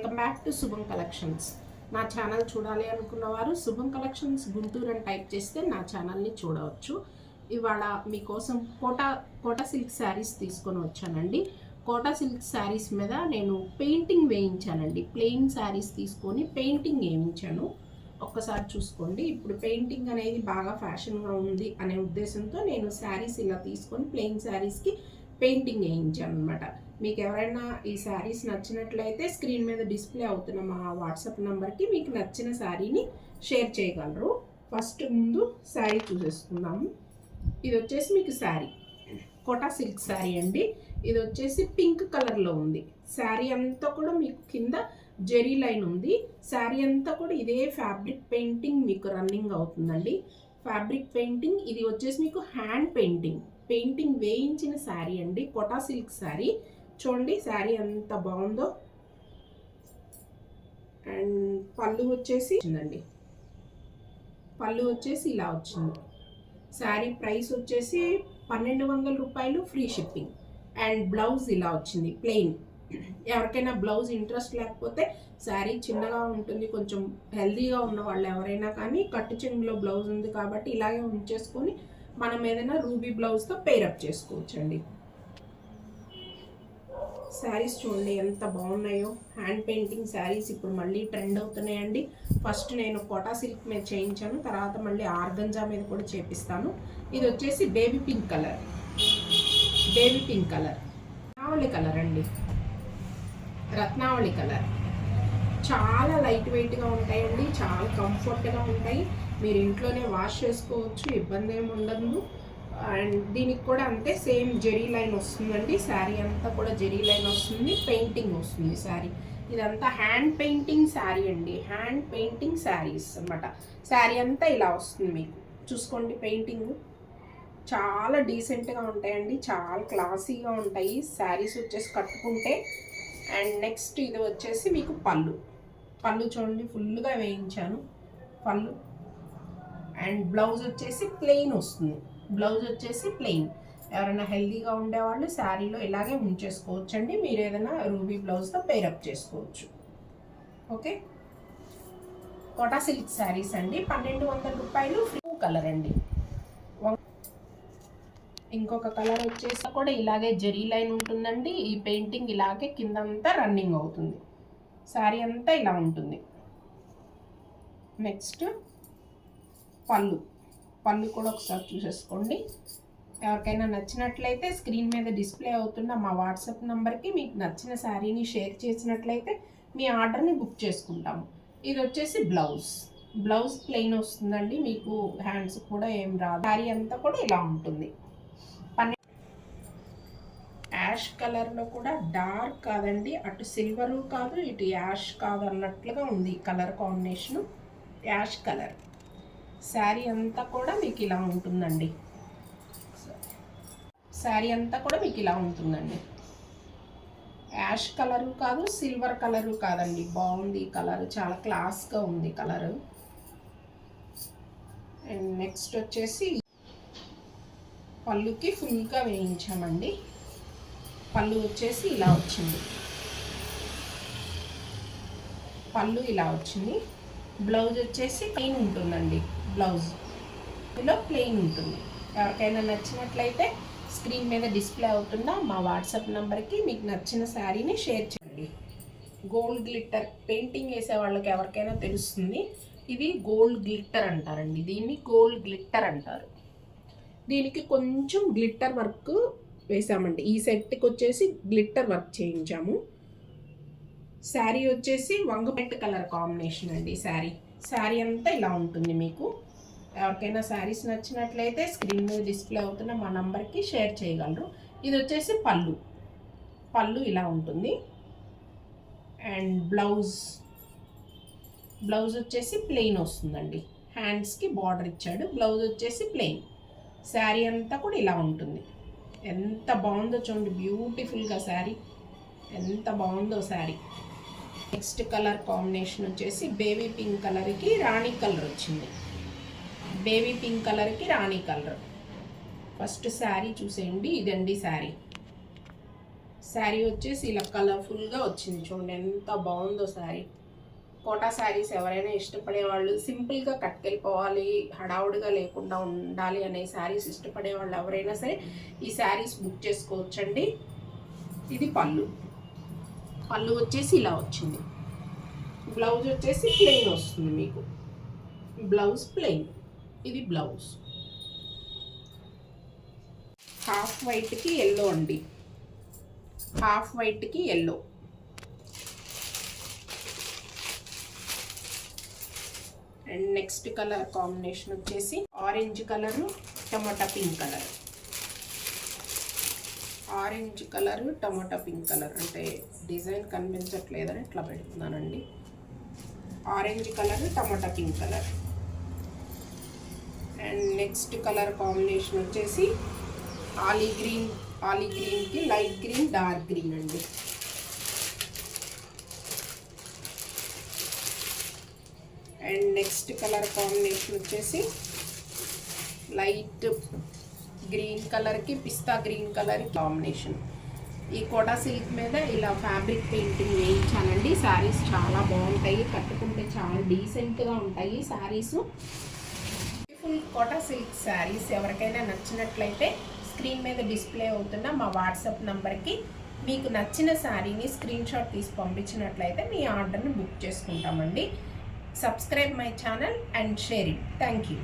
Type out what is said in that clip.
Welcome back to శుభం collections. నా channel చూడాలి అనుకున్న వారు శుభం కలెక్షన్స్ గుంటూరు అని టైప్ చేస్తే నా ఛానల్ని చూడవచ్చు. ఇవాళ మీకోసం కోటా సిల్క్ శారీస్ తీసుకొని వచ్చానండి. కోటా సిల్క్ శారీస్ మీద నేను పెయింటింగ్ వేయించానండి. ప్లెయిన్ శారీస్ తీసుకొని పెయింటింగ్ వేయించాను. ఒక్కసారి చూసుకోండి. ఇప్పుడు పెయింటింగ్ అనేది బాగా ఫ్యాషన్గా ఉంది అనే ఉద్దేశంతో నేను శారీస్ ఇలా తీసుకొని ప్లెయిన్ శారీస్కి పెయింటింగ్ వేయించాను అనమాట. మీకు ఎవరైనా ఈ శారీస్ నచ్చినట్లయితే స్క్రీన్ మీద డిస్ప్లే అవుతున్న మా వాట్సాప్ నెంబర్కి మీకు నచ్చిన శారీని షేర్ చేయగలరు. ఫస్ట్ ముందు శారీ చూసేసుకుందాము. ఇది వచ్చేసి మీకు శారీ కోటా సిల్క్ శారీ అండి. ఇది వచ్చేసి పింక్ కలర్లో ఉంది. శారీ అంతా కూడా మీకు కింద జెరీ లైన్ ఉంది. శారీ అంతా కూడా ఇదే ఫ్యాబ్రిక్ పెయింటింగ్ మీకు రన్నింగ్ అవుతుందండి. ఫ్యాబ్రిక్ పెయింటింగ్ ఇది వచ్చేసి మీకు హ్యాండ్ పెయింటింగ్ వేయించిన శారీ అండి. కోటా సిల్క్ శారీ చూడండి. శారీ ఎంత బాగుందో. అండ్ పళ్ళు వచ్చేసి ఇలా వచ్చింది. శారీ ప్రైస్ వచ్చేసి 1200 రూపాయలు, ఫ్రీ షిప్పింగ్. అండ్ బ్లౌజ్ ఇలా వచ్చింది ప్లెయిన్. ఎవరికైనా బ్లౌజ్ ఇంట్రెస్ట్ లేకపోతే శారీ చిన్నగా ఉంటుంది, కొంచెం హెల్దీగా ఉన్న వాళ్ళు ఎవరైనా కానీ కట్టు చెంగులో బ్లౌజ్ ఉంది కాబట్టి ఇలాగే ఉంచేసుకొని మనం ఏదైనా రూబీ బ్లౌజ్తో పేరప్ చేసుకోవచ్చండి. శారీస్ చూడండి ఎంత బాగున్నాయో. హ్యాండ్ పెయింటింగ్ శారీస్ ఇప్పుడు మళ్ళీ ట్రెండ్ అవుతున్నాయండి. ఫస్ట్ నేను కోటా సిల్క్ మీద చేయించాను, తర్వాత మళ్ళీ ఆర్గంజా మీద కూడా చేపిస్తాను. ఇది వచ్చేసి బేబీ పింక్ కలర్ రత్నావళి కలర్ అండి. రత్నావళి కలర్ చాలా లైట్ వెయిట్గా ఉంటాయండి, చాలా కంఫర్ట్గా ఉంటాయి. మీరు ఇంట్లోనే వాష్ చేసుకోవచ్చు, ఇబ్బంది ఏమి ఉండదు. అండ్ దీనికి కూడా అంతే సేమ్ జెరీ లైన్ వస్తుందండి. శారీ అంతా కూడా జెరీ లైన్ వస్తుంది, పెయింటింగ్ వస్తుంది శారీ. ఇదంతా హ్యాండ్ పెయింటింగ్ శారీ అండి. హ్యాండ్ పెయింటింగ్ శారీస్ అన్నమాట. శారీ అంతా ఇలా వస్తుంది మీకు చూసుకోండి. పెయింటింగ్ చాలా డీసెంట్గా ఉంటాయండి, చాలా క్లాసీగా ఉంటాయి శారీస్ వచ్చేసి కట్టుకుంటే. అండ్ నెక్స్ట్ ఇది వచ్చేసి మీకు పళ్ళు చూడండి, ఫుల్గా వేయించాను పళ్ళు. అండ్ బ్లౌజ్ వచ్చేసి ప్లెయిన్ వస్తుంది. ఎవరైనా హెల్దీగా ఉండేవాళ్ళు శారీలో ఇలాగే ఉంచేసుకోవచ్చండి. మీరు ఏదైనా రూబీ బ్లౌజ్తో పేరప్ చేసుకోవచ్చు. ఓకే, కోటా సిల్క్ శారీస్ అండి. 1200 రూపాయలు, ఫ్రీ కలర్ అండి. ఇంకొక కలర్ వచ్చేసి కూడా ఇలాగే జెరీ లైన్ ఉంటుందండి. ఈ పెయింటింగ్ ఇలాగే కిందంతా రన్నింగ్ అవుతుంది. శారీ అంతా ఇలా ఉంటుంది. నెక్స్ట్ పళ్ళు కూడా ఒకసారి చూసేసుకోండి. ఎవరికైనా నచ్చినట్లయితే స్క్రీన్ మీద డిస్ప్లే అవుతున్న మా వాట్సాప్ నెంబర్కి మీకు నచ్చిన శారీని షేర్ చేసినట్లయితే మీ ఆర్డర్ని బుక్ చేసుకుంటాము. ఇది వచ్చేసి బ్లౌజ్ ప్లెయిన్ వస్తుందండి. మీకు హ్యాండ్స్ కూడా ఏం రాదు. శారీ అంతా కూడా ఇలా ఉంటుంది. యాష్ కలర్లో కూడా డార్క్ కాదండి, అటు సిల్వరు కాదు ఇటు యాష్ కాదు అన్నట్లుగా ఉంది colour combination. Ash colour sari అంతా కూడా మీకు ఇలా ఉంటుందండి. యాష్ కలరు కాదు, సిల్వర్ కలరు కాదండి. బాగుంది కలర్, చాలా క్లాస్గా ఉంది కలరు. అండ్ నెక్స్ట్ వచ్చేసి పళ్ళుకి ఫుల్గా వేయించామండి. పళ్ళు వచ్చేసి ఇలా వచ్చింది. బ్లౌజ్ వచ్చేసి ప్లెయిన్ ఉంటుందండి. ఇలా ప్లెయిన్ ఉంటుంది. ఎవరికైనా నచ్చినట్లయితే స్క్రీన్ మీద డిస్ప్లే అవుతున్న మా వాట్సాప్ నెంబర్కి మీకు నచ్చిన శారీని షేర్ చేయండి. గోల్డ్ గ్లిట్టర్ పెయింటింగ్ వేసే వాళ్ళకి ఎవరికైనా తెలుస్తుంది. ఇది గోల్డ్ గ్లిట్టర్ అంటారండి. దీన్ని గోల్డ్ గ్లిట్టర్ అంటారు. దీనికి కొంచెం గ్లిట్టర్ వర్క్ వేసామండి. ఈ సెట్కి వచ్చేసి గ్లిట్టర్ వర్క్ చేయించాము. శారీ వచ్చేసి వంగపెట్ట కలర్ కాంబినేషన్ అండి. శారీ అంతా ఇలా ఉంటుంది. మీకు ఎవరికైనా శారీస్ నచ్చినట్లయితే స్క్రీన్ మీద డిస్ప్లే అవుతున్న మా నంబర్కి షేర్ చేయగలరు. ఇది వచ్చేసి పళ్ళు ఇలా ఉంటుంది. అండ్ బ్లౌజ్ వచ్చేసి ప్లెయిన్ వస్తుందండి. హ్యాండ్స్కి బార్డర్ ఇచ్చాడు. బ్లౌజ్ వచ్చేసి ప్లెయిన్. శారీ అంతా కూడా ఇలా ఉంటుంది. ఎంత బాగుందో చూడండి, బ్యూటిఫుల్గా శారీ ఎంత బాగుందో శారీ. నెక్స్ట్ కలర్ కాంబినేషన్ వచ్చేసి బేబీ పింక్ కలర్కి రాణి కలర్ వచ్చింది. ఫస్ట్ శారీ చూసేయండి. ఇదండి శారీ వచ్చేసి ఇలా కలర్ఫుల్గా వచ్చింది. చూడండి ఎంత బాగుందో శారీ. కోటా శారీస్ ఎవరైనా ఇష్టపడే వాళ్ళు, సింపుల్గా కట్టుకెళ్ళిపోవాలి, హడావుడిగా లేకుండా ఉండాలి అనే శారీస్ ఇష్టపడే వాళ్ళు ఎవరైనా సరే ఈ శారీస్ బుక్ చేసుకోవచ్చండి. ఇది పళ్ళు. పళ్ళు వచ్చేసి ఇలా వచ్చింది. బ్లౌజ్ వచ్చేసి ప్లెయిన్ వస్తుంది మీకు. Blouse plain. ఇది బ్లౌజ్. హాఫ్ వైట్కి ఎల్లో అండి. హాఫ్ వైట్కి yellow. And next colour combination వచ్చేసి ఆరెంజ్ కలరు, టమాటా పింక్ కలర్. ఆరెంజ్ కలరు, టమాటా పింక్ కలర్. అంటే డిజైన్ కనిపించట్లేదని ఇట్లా పెడుతున్నానండి. ఆరెంజ్ కలర్, టమాటా pink colour. And next colour combination వచ్చేసి ఆలీ గ్రీన్. ఆలీ గ్రీన్కి లైట్ గ్రీన్, డార్క్ గ్రీన్ అండి. అండ్ నెక్స్ట్ కలర్ కాంబినేషన్ వచ్చేసి లైట్ గ్రీన్ కలర్కి పిస్తా గ్రీన్ కలర్ కాంబినేషన్. ఈ కోటా సిల్క్ మీద ఇలా ఫ్యాబ్రిక్ పెయింటింగ్ వేయించానండి. శారీస్ చాలా బాగుంటాయి, కట్టుకుంటే చాలా డీసెంట్గా ఉంటాయి శారీస్. బ్యూటిఫుల్ కోటా సిల్క్ శారీస్ ఎవరికైనా నచ్చినట్లయితే స్క్రీన్ మీద డిస్ప్లే అవుతున్న మా వాట్సాప్ నంబర్కి మీకు నచ్చిన శారీని స్క్రీన్ షాట్ తీసి పంపించినట్లయితే మీ ఆర్డర్ని బుక్ చేసుకుంటామండి. Subscribe my channel and share it. Thank you.